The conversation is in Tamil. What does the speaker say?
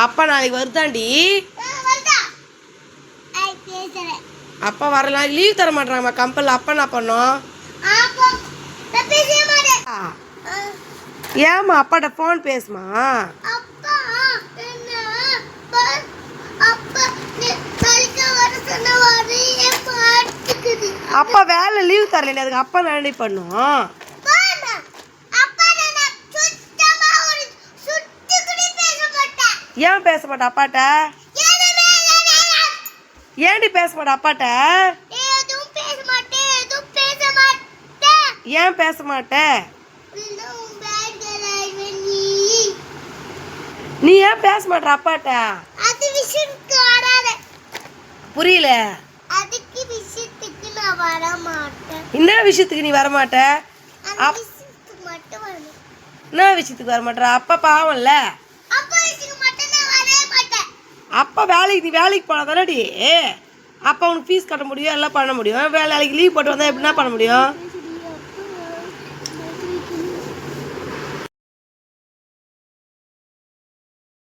அப்பா நாளைக்கு வருதாண்டி. அப்பா வரலாம், லீவ் தர மாட்டாங்கம்மா கம்பெனியில். அப்பா என்ன பண்ணோம்? ஏம்மா அப்பாட்ட ஃபோன் பேசுமா? அப்பா வேலை லீவ் தரல, அதுக்கு அப்பா நன்றி பண்ணும். ஏன் பேச மாட்டேன் அப்பாட்ட? ஏன்டி பேச மாட்டேன் அப்பாட்ட? ஏன் பேச மாட்டேன்? நீ ஏன் பேச மாட்டேற அப்பாட்ட? புரியல. என்ன விஷயத்துக்கு நீ வரமாட்ட? என்ன விஷயத்துக்கு வரமாட்டேற? அப்பா பாவம்ல. அப்பா வேலைக்கு, நீ வேலைக்கு போனா தானடி அப்பா உனக்கு ஃபீஸ் கட்ட முடியும், எல்லாம் பண்ண முடியும். வேலைக்கு லீவ் போட்டு வந்தா எப்படி என்ன பண்ண முடியும்?